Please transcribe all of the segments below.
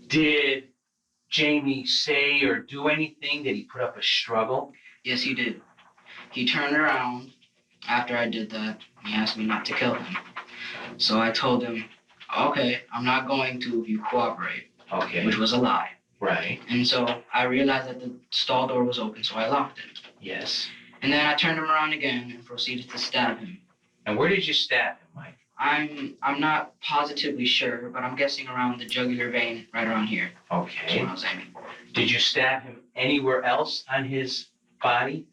Did Jamie say or do anything? Did he put up a struggle? Yes, he did. He turned around after I did that. He asked me not to kill him. So I told him, okay, I'm not going to if you cooperate. Okay. Which was a lie. Right. And so I realized that the stall door was open, so I locked it. Yes. And then I turned him around again and proceeded to stab him. And where did you stab him, Mike? I'm not positively sure, but I'm guessing around the jugular vein right around here. Okay. That's what I was aiming for. Did you stab him anywhere else on his body?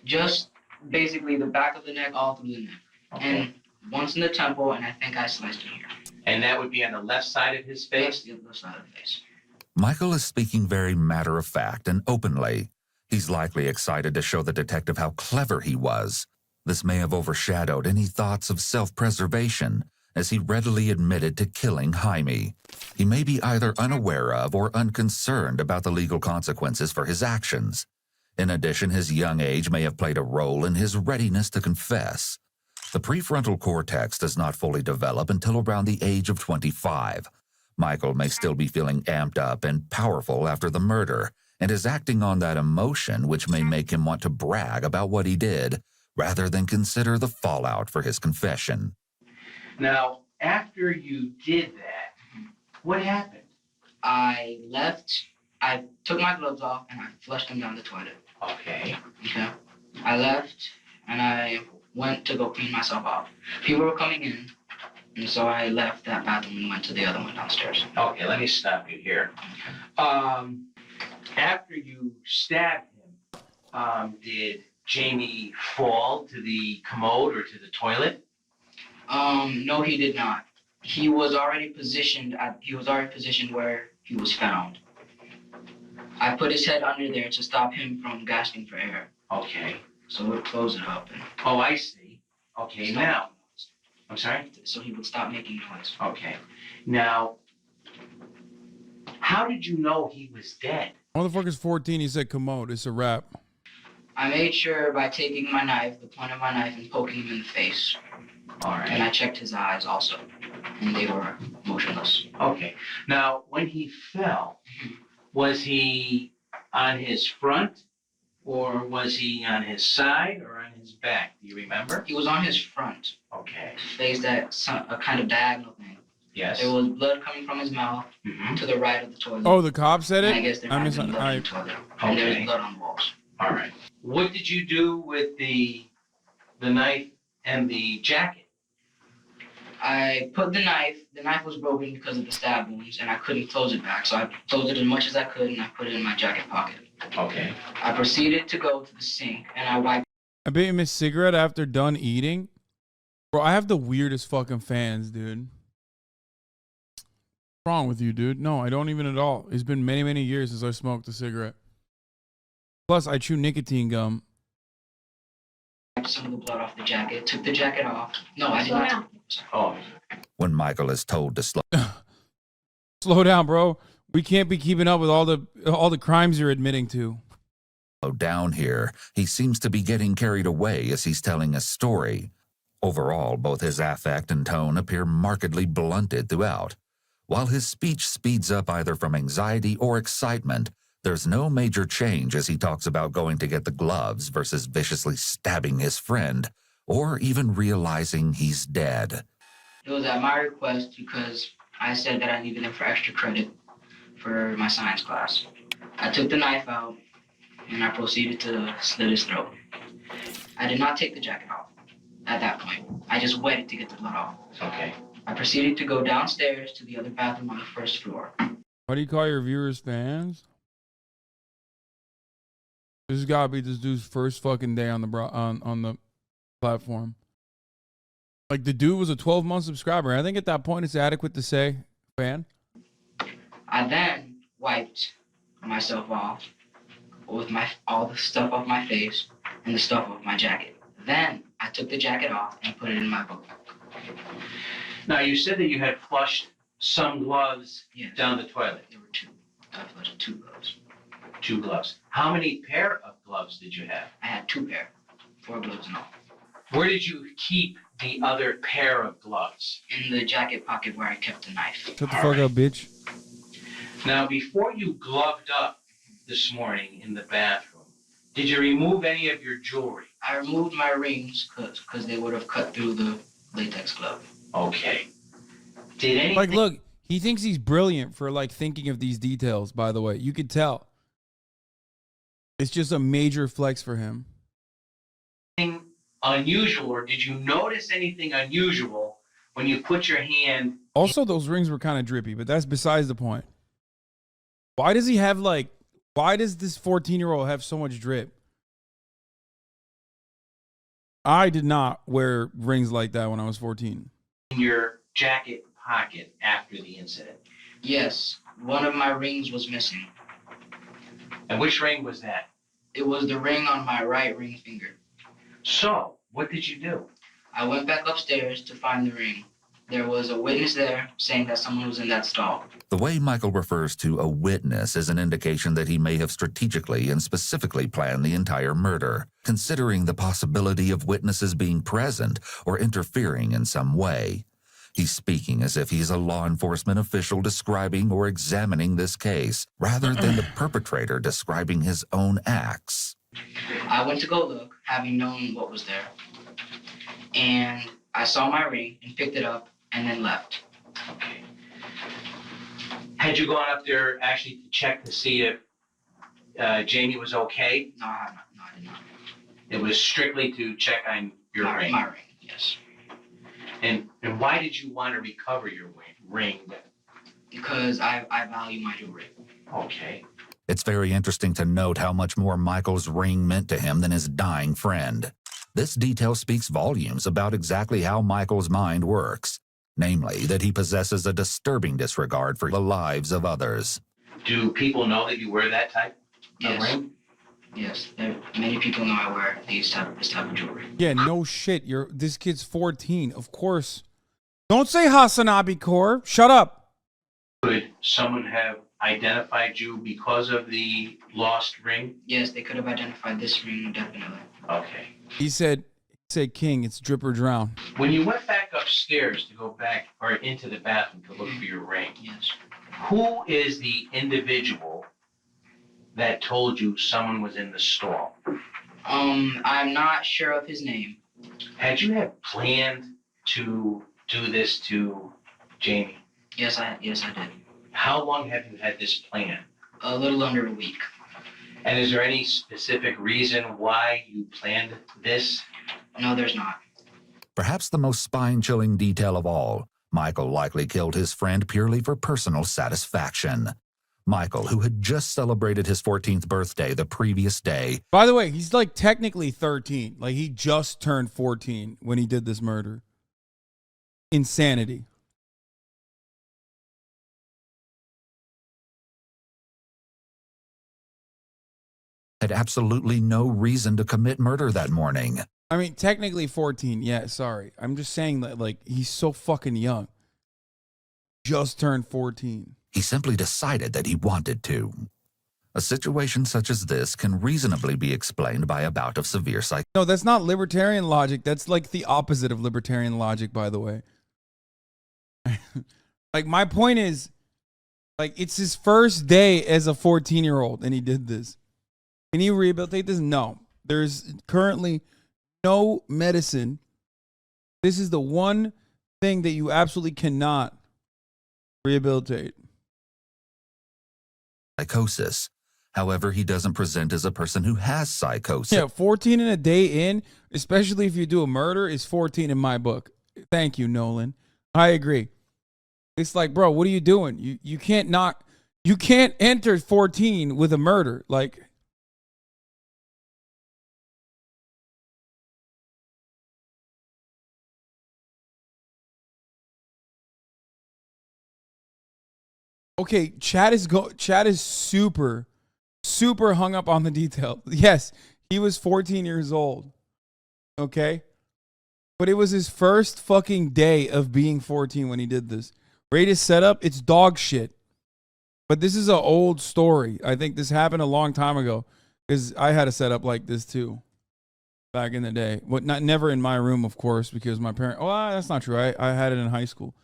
Just basically the back of the neck, all through the neck. Okay. And once in the temple, and I think I sliced him here. And that would be on the left side of his face? Yes, the left side of the face. Michael is speaking very matter-of-fact and openly. He's likely excited to show the detective how clever he was. This may have overshadowed any thoughts of self-preservation, as he readily admitted to killing Jaime. He may be either unaware of or unconcerned about the legal consequences for his actions. In addition, his young age may have played a role in his readiness to confess. The prefrontal cortex does not fully develop until around the age of 25. Michael may still be feeling amped up and powerful after the murder, and is acting on that emotion which may make him want to brag about what he did, rather than consider the fallout for his confession. Now, after you did that, what happened? I left, I took my gloves off, and I flushed them down the toilet. Okay. Okay. I left, and I went to go clean myself off. People were coming in, and so I left that bathroom and went to the other one downstairs. Okay, let me stop you here. After you stabbed him, did Jamie fall to the commode or to the toilet? No, he did not. He was already positioned where he was found. I put his head under there to stop him from gasping for air. Okay. So it would close it up. And oh, I see. Okay, now. I'm sorry? So he would stop making noise. Okay. Now, how did you know he was dead? Motherfucker's 14, he said commode. It's a wrap. I made sure by taking my knife, the point of my knife, and poking him in the face. All right. And I checked his eyes also, and they were motionless. Okay. Now, when he fell, was he on his front, or was he on his side, or on his back? Do you remember? He was on his front. Okay. Faced at a kind of diagonal thing. Yes. There was blood coming from his mouth to the right of the toilet. Oh, the cop said it? And I guess there might have been blood in the toilet. And there was blood on the walls. All right. What did you do with the knife and the jacket? I put the knife was broken because of the stab wounds, and I couldn't close it back. So I closed it as much as I could, and I put it in my jacket pocket. Okay. I proceeded to go to the sink, and I wiped. I bit him a cigarette after done eating. Bro, I have the weirdest fucking fans, dude. What's wrong with you, dude? No, I don't even at all. It's been many, many years since I smoked a cigarette. Plus, I chew nicotine gum. Some of the blood off the jacket, took the jacket off. No, I did not. Oh. When Michael is told to slow down, bro. We can't be keeping up with all the crimes you're admitting to. Slow down here, he seems to be getting carried away as he's telling a story. Overall, both his affect and tone appear markedly blunted throughout. While his speech speeds up either from anxiety or excitement, there's no major change as he talks about going to get the gloves versus viciously stabbing his friend, or even realizing he's dead. It was at my request because I said that I needed him for extra credit for my science class. I took the knife out and I proceeded to slit his throat. I did not take the jacket off at that point. I just waited to get the blood off. Okay. I proceeded to go downstairs to the other bathroom on the first floor. Why do you call your viewers fans? This has got to be this dude's first fucking day on the platform. Like, the dude was a 12-month subscriber. I think at that point it's adequate to say fan. I then wiped myself off with all the stuff off my face and the stuff off my jacket. Then I took the jacket off and put it in my book. Now, you said that you had flushed some gloves down the toilet. There were two. I flushed 2 gloves. 2 gloves. How many pair of gloves did you have? I had 2 pair. 4 gloves in all. Where did you keep the other pair of gloves? In the jacket pocket where I kept the knife. Shut the fuck up, bitch. Now, before you gloved up this morning in the bathroom, did you remove any of your jewelry? I removed my rings because they would have cut through the latex glove. Okay. Did anything... Like, look, he thinks he's brilliant for, like, thinking of these details, by the way. You could tell. It's just a major flex for him. Unusual, or did you notice anything unusual when you put your hand... Also, those rings were kind of drippy, but that's besides the point. Why does he have, like... Why does this 14-year-old have so much drip? I did not wear rings like that when I was 14. In your jacket pocket after the incident? Yes, one of my rings was missing. And which ring was that? It was the ring on my right ring finger. So, what did you do? I went back upstairs to find the ring. There was a witness there saying that someone was in that stall. The way Michael refers to a witness is an indication that he may have strategically and specifically planned the entire murder, considering the possibility of witnesses being present or interfering in some way. He's speaking as if he's a law enforcement official describing or examining this case, rather than the perpetrator describing his own acts. I went to go look, having known what was there. And I saw my ring and picked it up and then left. Okay. Had you gone up there actually to check to see if Jamie was okay? No, I did not. It was strictly to check on your ring? My ring, yes. And why did you want to recover your ring? Because I value my jewelry. Okay. It's very interesting to note how much more Michael's ring meant to him than his dying friend. This detail speaks volumes about exactly how Michael's mind works, namely that he possesses a disturbing disregard for the lives of others. Do people know that you wear that type of ring? Yes, many people know I wear this type of jewelry. Yeah, no shit. This kid's 14, of course. Don't say Hasanabi core. Shut up. Could someone have identified you because of the lost ring? Yes, they could have identified this ring, definitely. Okay. He said, King, it's drip or drown. When you went back upstairs to go back or into the bathroom to look for your ring, Yes. who is the individual that told you someone was in the stall? I'm not sure of his name. Had you had planned to do this to Jamie? Yes, I did. How long have you had this plan? A little under a week. And is there any specific reason why you planned this? No, there's not. Perhaps the most spine-chilling detail of all, Michael likely killed his friend purely for personal satisfaction. Michael, who had just celebrated his 14th birthday the previous day. By the way, he's like technically 13. Like he just turned 14 when he did this murder. Insanity. Had absolutely no reason to commit murder that morning. I mean, technically 14. Yeah, sorry. I'm just saying that, like, he's so fucking young. Just turned 14. He simply decided that he wanted to. A situation such as this can reasonably be explained by a bout of severe No, that's not libertarian logic. That's like the opposite of libertarian logic, by the way. Like, my point is, like, it's his first day as a 14-year-old, and he did this. Can he rehabilitate this? No. There's currently no medicine. This is the one thing that you absolutely cannot rehabilitate. psychosis. However, he doesn't present as a person who has psychosis. Yeah, 14 and a day in, especially if you do a murder, is 14 in my book. Thank you, Nolan. I agree. It's like, bro, what are you doing? You can't enter 14 with a murder. Like, okay, Chad is super hung up on the detail. Yes, he was 14 years old. Okay? But it was his first fucking day of being 14 when he did this. Rated setup, it's dog shit. But this is an old story. I think this happened a long time ago. Because I had a setup like this too. Back in the day. But never in my room, of course, because my parents... Oh, that's not true. I had it in high school.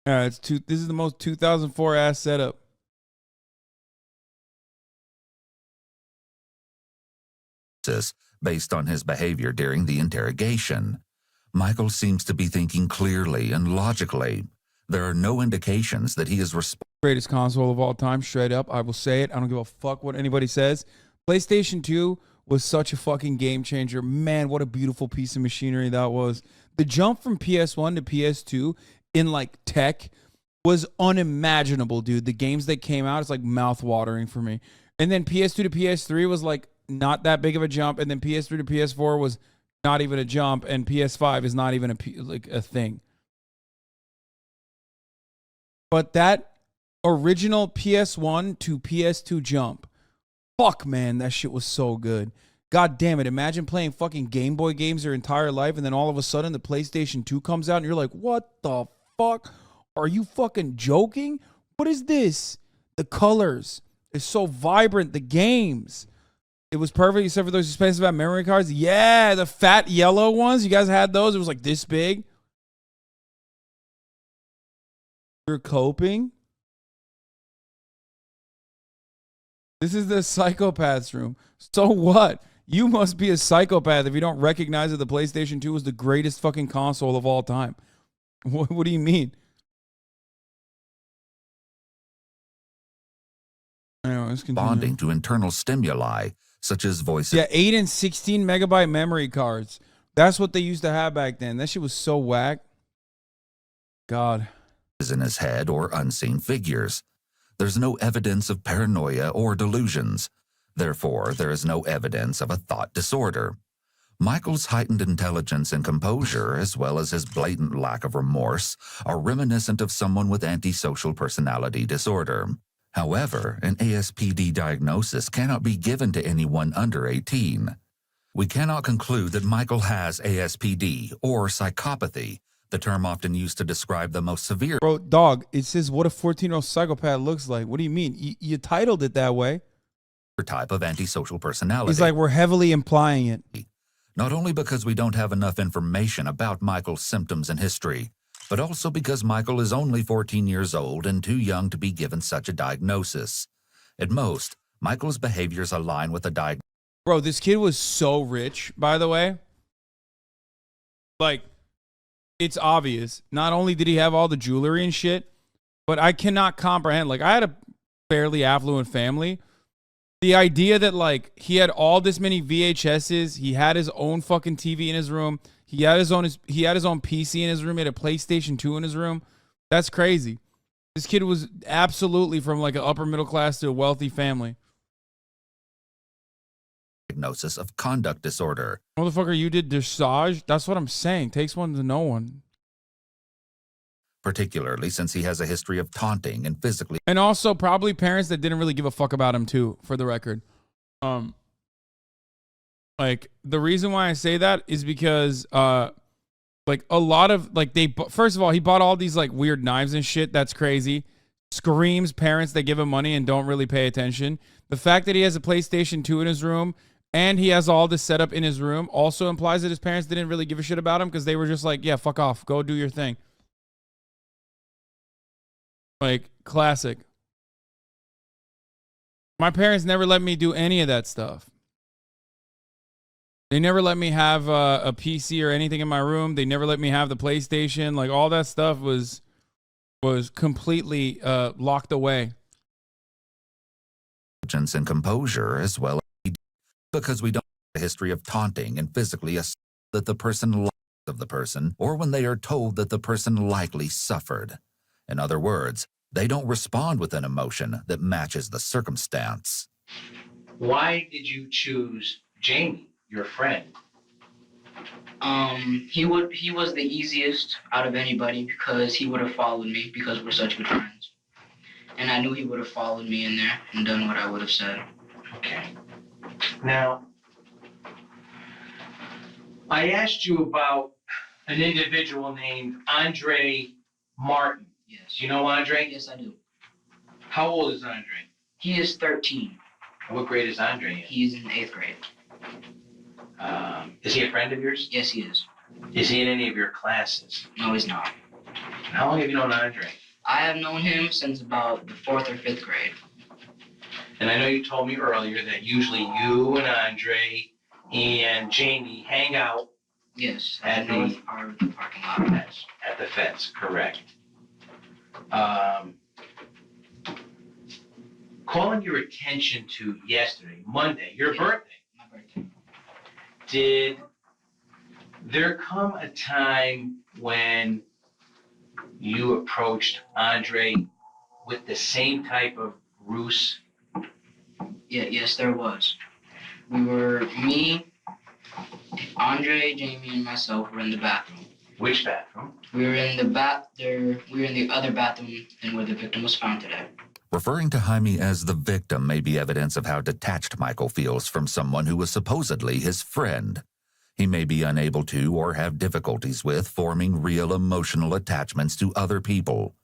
Yeah, this is the most 2004 ass setup. based on his behavior during the interrogation. Michael seems to be thinking clearly and logically. There are no indications that he is greatest console of all time, straight up. I will say it. I don't give a fuck what anybody says. PlayStation 2 was such a fucking game changer. Man, what a beautiful piece of machinery that was. The jump from PS1 to PS2 in like tech was unimaginable, dude. The games that came out, it's like mouth-watering for me. And then PS2 to PS3 was like not that big of a jump, and then PS3 to PS4 was not even a jump, and PS5 is not even a thing. But that original PS1 to PS2 jump, fuck, man, that shit was so good. God damn it. Imagine playing fucking Game Boy games your entire life, and then all of a sudden the PlayStation 2 comes out, and you're like, what the fuck? Are you fucking joking? What is this? The colors is so vibrant. The games. It was perfect except for those expensive memory cards. Yeah, the fat yellow ones. You guys had those? It was like this big. You're coping? This is the psychopath's room. So what? You must be a psychopath if you don't recognize that the PlayStation 2 was the greatest fucking console of all time. What do you mean? Anyways, responding to internal stimuli, such as voices. Yeah, 8 and 16 megabyte memory cards. That's what they used to have back then. That shit was so whack. God. In his head or unseen figures. There's no evidence of paranoia or delusions. Therefore, there is no evidence of a thought disorder. Michael's heightened intelligence and composure, as well as his blatant lack of remorse, are reminiscent of someone with antisocial personality disorder. However, an ASPD diagnosis cannot be given to anyone under 18. We cannot conclude that Michael has ASPD or psychopathy, the term often used to describe the most severe. Bro, dog, it says what a 14-year-old psychopath looks like. What do you mean? You titled it that way. Type of antisocial personality. He's like, we're heavily implying it. Not only because we don't have enough information about Michael's symptoms and history, but also because Michael is only 14 years old and too young to be given such a diagnosis. At most, Michael's behaviors align with a diagnosis. Bro, this kid was so rich, by the way. Like, it's obvious. Not only did he have all the jewelry and shit, but I cannot comprehend. Like, I had a fairly affluent family. The idea that, like, he had all this many VHSs, he had his own fucking TV in his room, he had his own PC in his room, he had a PlayStation 2 in his room. That's crazy. This kid was absolutely from, like, an upper middle class to a wealthy family. Diagnosis of conduct disorder. Motherfucker, you did dressage? That's what I'm saying. Takes one to know one. Particularly since he has a history of taunting and physically. And also probably parents that didn't really give a fuck about him too, for the record. Like, the reason why I say that is because, like, a lot of, like, first of all, he bought all these, like, weird knives and shit. That's crazy. Screams parents that give him money and don't really pay attention. The fact that he has a PlayStation 2 in his room and he has all this set up in his room also implies that his parents didn't really give a shit about him because they were just like, yeah, fuck off. Go do your thing. Like, classic. My parents never let me do any of that stuff. They never let me have a PC or anything in my room. They never let me have the PlayStation. Like, all that stuff was completely locked away. And composure as well, because we don't have a history of taunting and physically assault that the person likes of the person, or when they are told that the person likely suffered. In other words, they don't respond with an emotion that matches the circumstance. Why did you choose Jamie, your friend? He was the easiest out of anybody because he would have followed me because we're such good friends. And I knew he would have followed me in there and done what I would have said. Okay. Now, I asked you about an individual named Andre Martin. Yes. Do you know Andre? Yes, I do. How old is Andre? He is 13. What grade is Andre in? He's in 8th grade. Is he a friend of yours? Yes, he is. Is he in any of your classes? No, he's not. How long have you known Andre? I have known him since about the 4th or 5th grade. And I know you told me earlier that usually you and Andre and Jamie hang out Yes, At at the north the- part of the parking lot. at the fence, correct? Calling your attention to yesterday, Monday, your Yeah. birthday, My birthday. did there come a time when you approached Andre with the same type of ruse? Yeah, yes, there was. We were me, Andre, Jamie, and myself were in the bathroom. Which bathroom? We were in the other bathroom than where the victim was found today. Referring to Jaime as the victim may be evidence of how detached Michael feels from someone who was supposedly his friend. He may be unable to or have difficulties with forming real emotional attachments to other people.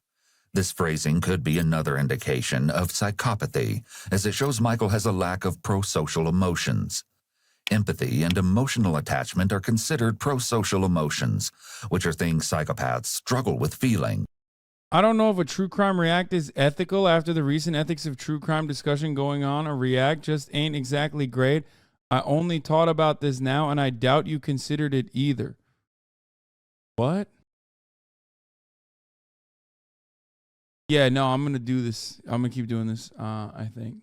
This phrasing could be another indication of psychopathy, as it shows Michael has a lack of prosocial emotions. Empathy and emotional attachment are considered prosocial emotions, which are things psychopaths struggle with feeling. I don't know if a True Crime React is ethical after the recent ethics of true crime discussion going on. A React just ain't exactly great. I only taught about this now, and I doubt you considered it either. What? Yeah, no, I'm going to do this. I'm going to keep doing this, I think.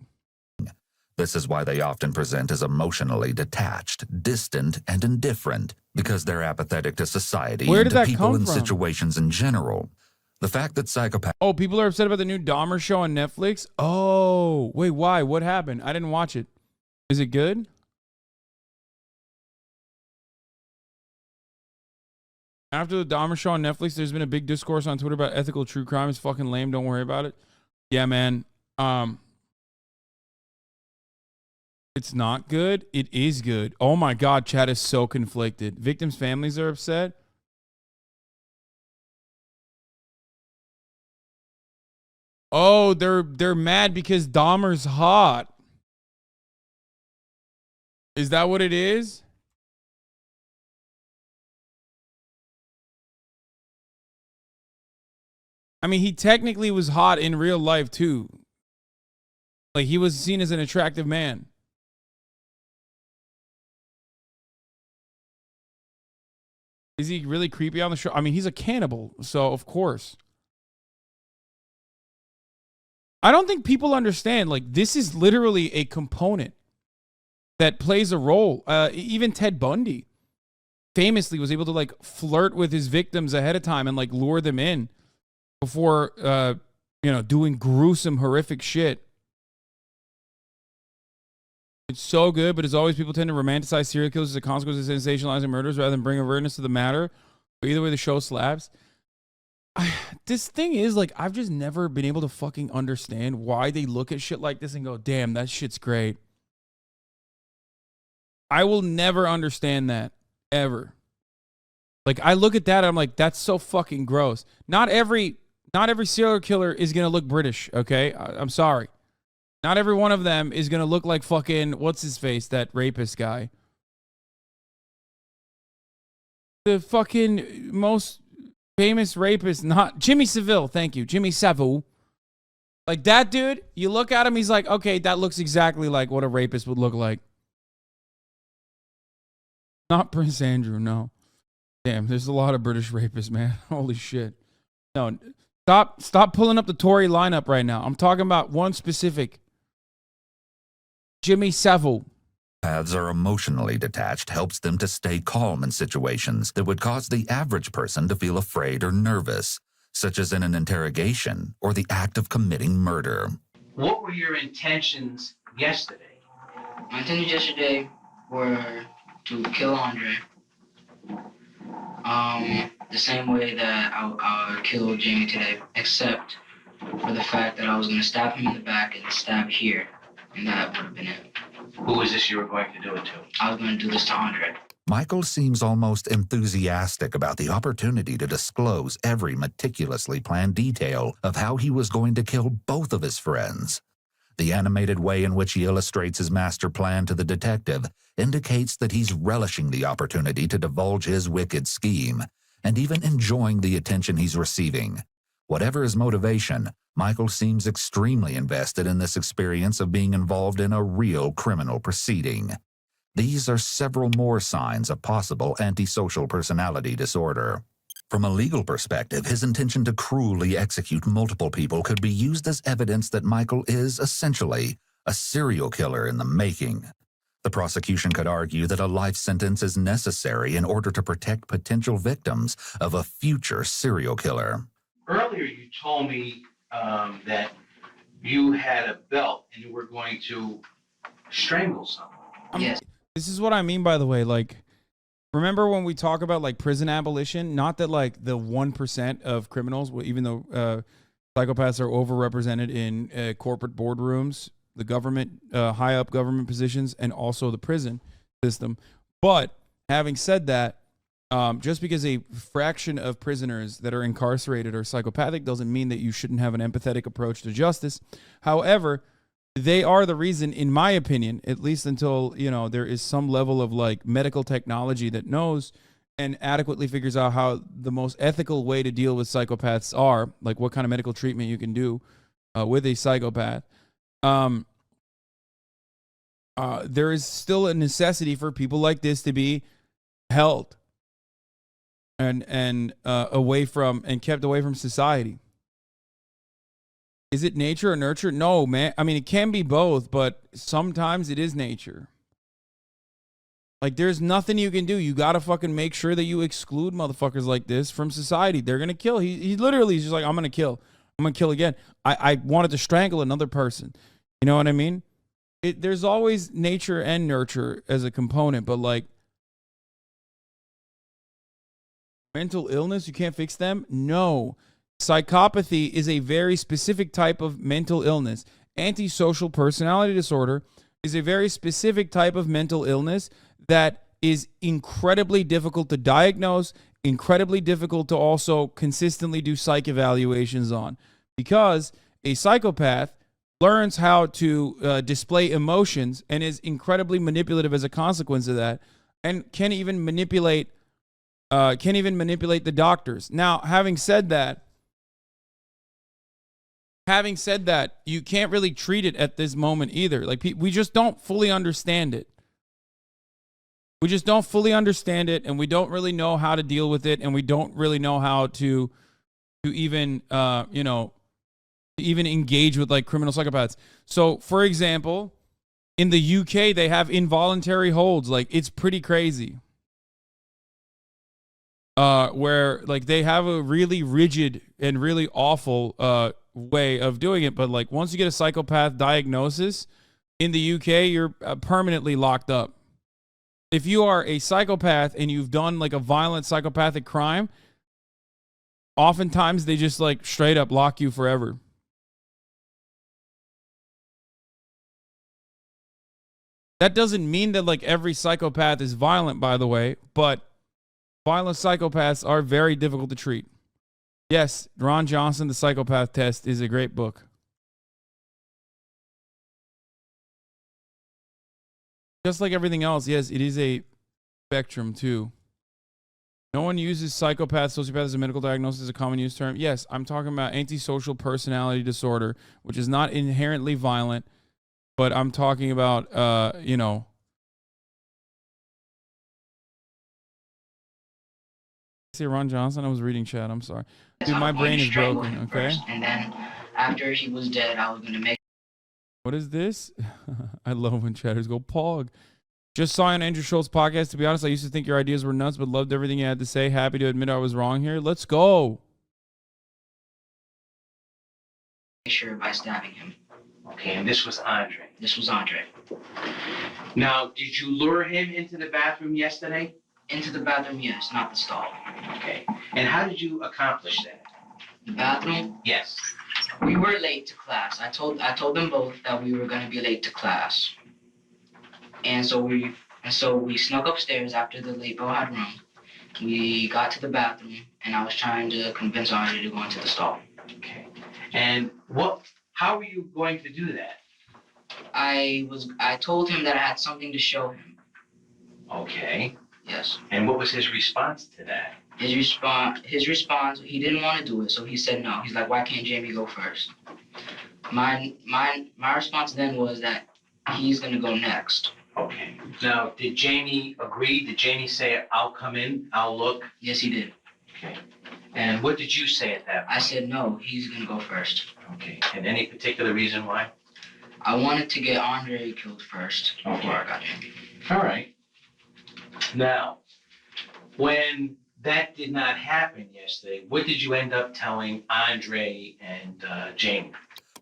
This is why they often present as emotionally detached, distant, and indifferent, because they're apathetic to society Where and did to that people come and from? situations in general. The fact that psychopaths Oh, people are upset about the new Dahmer show on Netflix? Oh, wait, why? What happened? I didn't watch it. Is it good? After the Dahmer show on Netflix, there's been a big discourse on Twitter about ethical true crime. It's fucking lame. Don't worry about it. Yeah, man. It's not good. It is good. Oh my God, chat is so conflicted. Victims' families are upset. Oh, they're mad because Dahmer's hot. Is that what it is? I mean, he technically was hot in real life too. Like, he was seen as an attractive man. Is he really creepy on the show? I mean, he's a cannibal, so of course. I don't think people understand, like, this is literally a component that plays a role. Even Ted Bundy famously was able to, like, flirt with his victims ahead of time and, like, lure them in before, doing gruesome, horrific shit. It's so good, but as always, people tend to romanticize serial killers as a consequence of sensationalizing murders rather than bring awareness to the matter. But either way, the show slaps. This thing is, like, I've just never been able to fucking understand why they look at shit like this and go, damn, that shit's great. I will never understand that, ever. Like, I look at that and I'm like, that's so fucking gross. Not every serial killer is going to look British, okay? I'm sorry. Not every one of them is going to look like fucking, what's his face, that rapist guy. The fucking most famous rapist, not Jimmy Savile, thank you, Jimmy Savile. Like, that dude, you look at him, he's like, okay, that looks exactly like what a rapist would look like. Not Prince Andrew, no. Damn, there's a lot of British rapists, man. Holy shit. No, stop pulling up the Tory lineup right now. I'm talking about one specific. Jimmy Savile. paths are emotionally detached helps them to stay calm in situations that would cause the average person to feel afraid or nervous, such as in an interrogation or the act of committing murder. What were your intentions yesterday? My intentions yesterday were to kill Andre. The same way that I killed Jamie today, except for the fact that I was going to stab him in the back and stab here, and that would have been it. Who was this you were going to do it to? I was going to do this to Andre. Michael seems almost enthusiastic about the opportunity to disclose every meticulously planned detail of how he was going to kill both of his friends. The animated way in which he illustrates his master plan to the detective indicates that he's relishing the opportunity to divulge his wicked scheme, and even enjoying the attention he's receiving. Whatever his motivation, Michael seems extremely invested in this experience of being involved in a real criminal proceeding. These are several more signs of possible antisocial personality disorder. From a legal perspective, his intention to cruelly execute multiple people could be used as evidence that Michael is essentially a serial killer in the making. The prosecution could argue that a life sentence is necessary in order to protect potential victims of a future serial killer. Earlier, you told me that you had a belt and you were going to strangle someone. Yes. This is what I mean, by the way. Like, remember when we talk about like prison abolition? Not that like the 1% of criminals, even though psychopaths are overrepresented in corporate boardrooms, the government, high up government positions, and also the prison system. But having said that, just because a fraction of prisoners that are incarcerated are psychopathic doesn't mean that you shouldn't have an empathetic approach to justice. However, they are the reason, in my opinion, at least until, you know, there is some level of like medical technology that knows and adequately figures out how the most ethical way to deal with psychopaths are, like what kind of medical treatment you can do with a psychopath. There is still a necessity for people like this to be held and away from and kept away from society. Is it nature or nurture? No, man. I mean, it can be both, but sometimes it is nature. Like, there's nothing you can do. You got to fucking make sure that you exclude motherfuckers like this from society. They're going to kill. He literally is just like, I'm going to kill. I'm going to kill again. I wanted to strangle another person. You know what I mean? There's always nature and nurture as a component, but like, mental illness, you can't fix them? No. Psychopathy is a very specific type of mental illness. Antisocial personality disorder is a very specific type of mental illness that is incredibly difficult to diagnose, incredibly difficult to also consistently do psych evaluations on, because a psychopath learns how to display emotions and is incredibly manipulative as a consequence of that, and can even manipulate the doctors. Now, having said that, you can't really treat it at this moment either. Like, we just don't fully understand it. We just don't fully understand it, and we don't really know how to deal with it, and we don't really know how to even, even engage with like criminal psychopaths. So, for example, in the UK, they have involuntary holds. Like, it's pretty crazy. Where like they have a really rigid and really awful way of doing it, but like once you get a psychopath diagnosis in the UK, you're permanently locked up. If you are a psychopath and you've done like a violent psychopathic crime, oftentimes they just like straight up lock you forever. That doesn't mean that like every psychopath is violent, by the way, but violent psychopaths are very difficult to treat. Yes, Ron Johnson, The Psychopath Test is a great book. Just like everything else, yes, it is a spectrum too. No one uses psychopath, sociopath as a medical diagnosis as a common use term. Yes, I'm talking about antisocial personality disorder, which is not inherently violent, but I'm talking about, See Ron Johnson? I was reading chat. I'm sorry. Dude, my brain is broken, okay? First, and then after he was dead, I was going to make... What is this? I love when chatters go, Pog. Just saw you on Andrew Schultz's podcast. To be honest, I used to think your ideas were nuts, but loved everything you had to say. Happy to admit I was wrong here. Let's go. Sure by stabbing him. Okay, and this was Andre. This was Andre. Now, did you lure him into the bathroom yesterday? Into the bathroom, yes, not the stall. Okay. And how did you accomplish that? The bathroom? Yes. We were late to class. I told them both that we were going to be late to class. And so we snuck upstairs after the late bell had rung. We got to the bathroom, and I was trying to convince Andre to go into the stall. Okay. And how were you going to do that? I told him that I had something to show him. Okay. Yes. And what was his response to that? His response, he didn't want to do it, so he said no. He's like, why can't Jamie go first? My response then was that he's going to go next. Okay. Now, did Jamie agree? Did Jamie say, I'll come in, I'll look? Yes, he did. Okay. And what did you say at that point? I said no, he's gonna go first. Okay. And any particular reason why? I wanted to get Andre killed first before Okay. I got him. All right. Now, when that did not happen yesterday, what did you end up telling Andre and Jamie?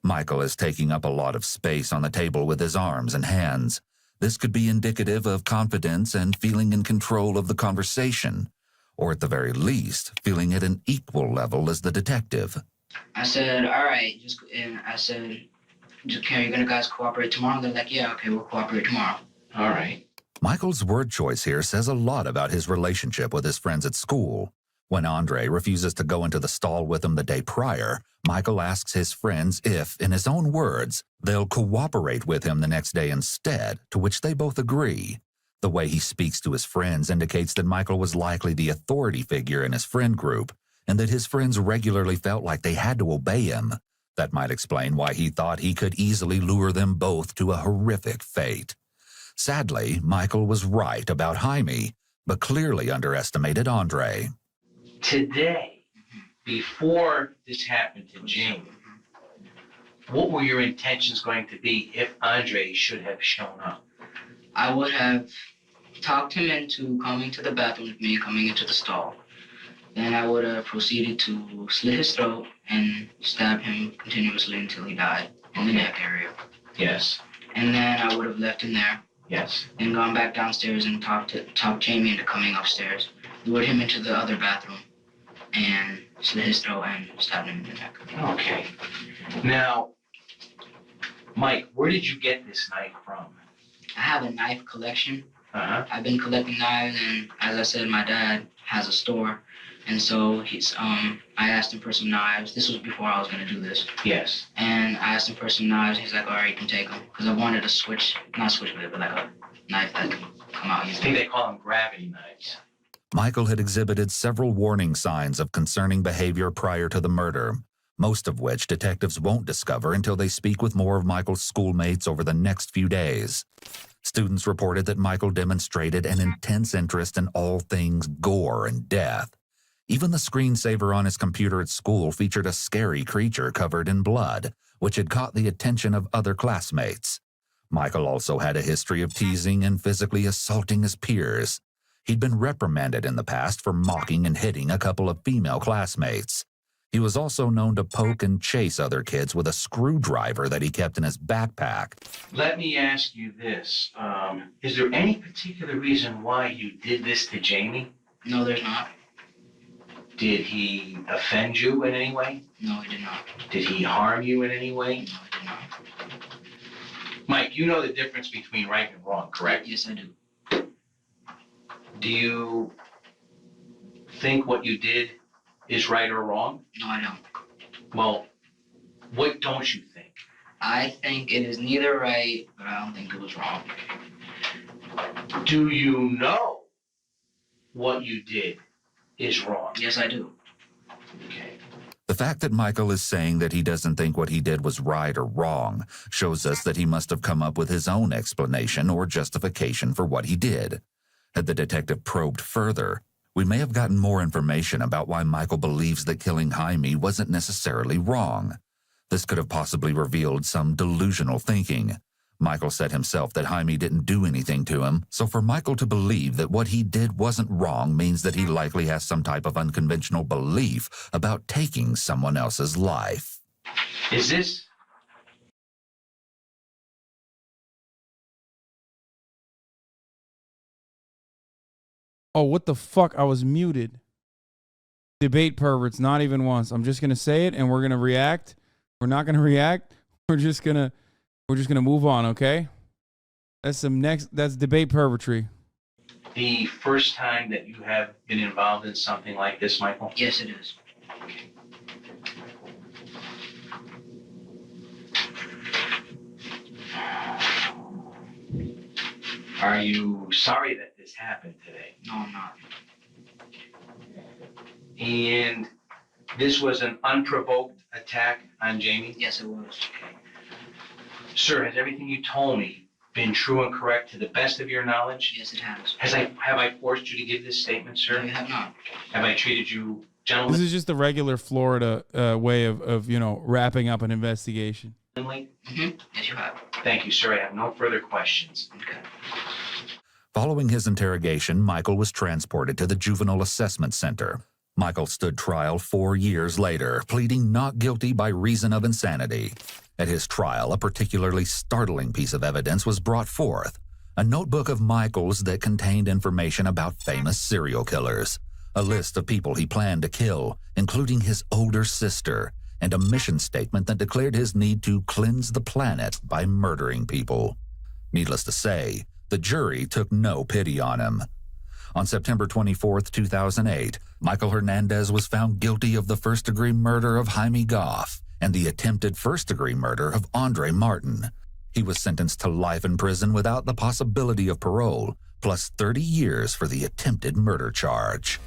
Michael is taking up a lot of space on the table with his arms and hands. This could be indicative of confidence and feeling in control of the conversation, or at the very least, feeling at an equal level as the detective. I said, all right, and I said, okay, you're gonna guys cooperate tomorrow? They're like, yeah, okay, we'll cooperate tomorrow. All right. Michael's word choice here says a lot about his relationship with his friends at school. When Andre refuses to go into the stall with him the day prior, Michael asks his friends if, in his own words, they'll cooperate with him the next day instead, to which they both agree. The way he speaks to his friends indicates that Michael was likely the authority figure in his friend group, and that his friends regularly felt like they had to obey him. That might explain why he thought he could easily lure them both to a horrific fate. Sadly, Michael was right about Jaime, but clearly underestimated Andre. Today, before this happened to Jamie, what were your intentions going to be if Andre should have shown up? I would have talked him into coming to the bathroom with me, coming into the stall. Then I would have proceeded to slit his throat and stab him continuously until he died in the neck area. Yes. And then I would have left him there. Yes. Then gone back downstairs and talked Jamie into coming upstairs. Lured him into the other bathroom and slit his throat and stabbed him in the neck. Okay. Now, Mike, where did you get this knife from? I have a knife collection. Uh-huh. I've been collecting knives, and as I said, my dad has a store, and so I asked him for some knives. This was before I was gonna do this. Yes. And I asked him for some knives. He's like, all right, you can take them, because I wanted a not switchblade, but like a knife that can come out I easily. think they call them gravity knives. Michael had exhibited several warning signs of concerning behavior prior to the murder, most of which detectives won't discover until they speak with more of Michael's schoolmates over the next few days. Students reported that Michael demonstrated an intense interest in all things gore and death. Even the screensaver on his computer at school featured a scary creature covered in blood, which had caught the attention of other classmates. Michael also had a history of teasing and physically assaulting his peers. He'd been reprimanded in the past for mocking and hitting a couple of female classmates. He was also known to poke and chase other kids with a screwdriver that he kept in his backpack. Let me ask you this. Is there any particular reason why you did this to Jamie? No, there's not. Did he offend you in any way? No, he did not. Did he harm you in any way? No, he did not. Mike, you know the difference between right and wrong, correct? Yes, I do. Do you think what you did is right or wrong? No, I don't. Well, what don't you think? I think it is neither right, but I don't think it was wrong. Do you know what you did is wrong? Yes, I do. Okay. The fact that Michael is saying that he doesn't think what he did was right or wrong shows us that he must have come up with his own explanation or justification for what he did. Had the detective probed further, we may have gotten more information about why Michael believes that killing Jaime wasn't necessarily wrong. This could have possibly revealed some delusional thinking. Michael said himself that Jaime didn't do anything to him, so for Michael to believe that what he did wasn't wrong means that he likely has some type of unconventional belief about taking someone else's life. Is this? Oh, what the fuck? I was muted. Debate perverts, not even once. I'm just gonna say it and we're gonna react. We're not gonna react. We're just gonna move on, okay? That's debate pervertry. The first time that you have been involved in something like this, Michael? Yes, it is. Are you sorry that this happened today? No, I'm not. And this was an unprovoked attack on Jamie? Yes, it was. Sir, has everything you told me been true and correct to the best of your knowledge? Yes, it has. Have I forced you to give this statement, No, sir? you have not. Have I treated you This gentlemanly? is just the regular Florida way of wrapping up an investigation. Yes, you have. Thank you, sir. I have no further questions. Okay. Following his interrogation, Michael was transported to the Juvenile Assessment Center. Michael stood trial 4 years later, pleading not guilty by reason of insanity. At his trial, a particularly startling piece of evidence was brought forth, a notebook of Michael's that contained information about famous serial killers, a list of people he planned to kill, including his older sister, and a mission statement that declared his need to cleanse the planet by murdering people. Needless to say, the jury took no pity on him. On September 24, 2008, Michael Hernandez was found guilty of the first-degree murder of Jaime Goff and the attempted first-degree murder of Andre Martin. He was sentenced to life in prison without the possibility of parole, plus 30 years for the attempted murder charge.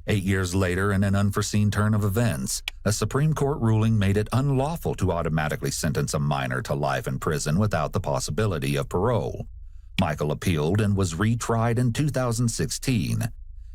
8 years later, in an unforeseen turn of events, a Supreme Court ruling made it unlawful to automatically sentence a minor to life in prison without the possibility of parole. Michael appealed and was retried in 2016.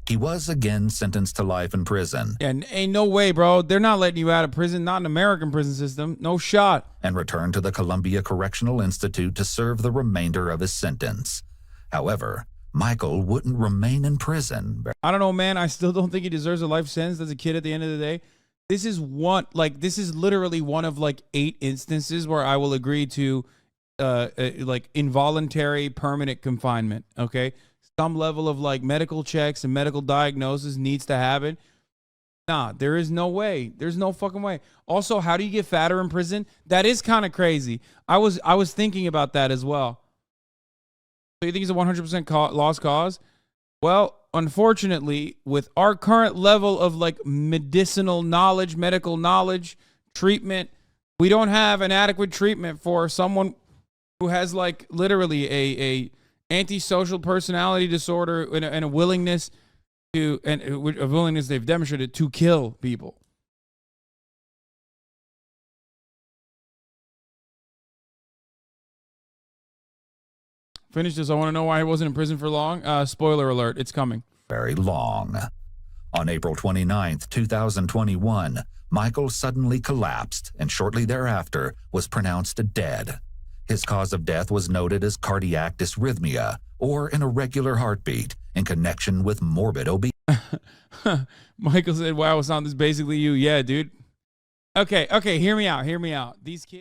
He was again sentenced to life in prison. And ain't no way, bro. They're not letting you out of prison. Not an American prison system. No shot. And returned to the Columbia Correctional Institute to serve the remainder of his sentence. However, Michael wouldn't remain in prison. I don't know, man. I still don't think he deserves a life sentence as a kid at the end of the day. This is literally one of 8 instances where I will agree to involuntary permanent confinement. Okay. Some level of medical checks and medical diagnosis needs to happen. Nah, there is no way. There's no fucking way. Also, how do you get fatter in prison? That is kind of crazy. I was thinking about that as well. So you think he's a 100% lost cause? Well, unfortunately, with our current level of medicinal knowledge, medical knowledge, treatment, we don't have an adequate treatment for someone who has literally a antisocial personality disorder and a willingness to, and a willingness they've demonstrated to kill people. Finish this. I want to know why he wasn't in prison for long. Spoiler alert, it's coming. Very long. On April 29th, 2021, Michael suddenly collapsed and shortly thereafter was pronounced dead. His cause of death was noted as cardiac dysrhythmia, or an irregular heartbeat, in connection with morbid obesity. Michael said, wow, Hassan, this is basically you. Yeah, dude. Okay, hear me out. These kids.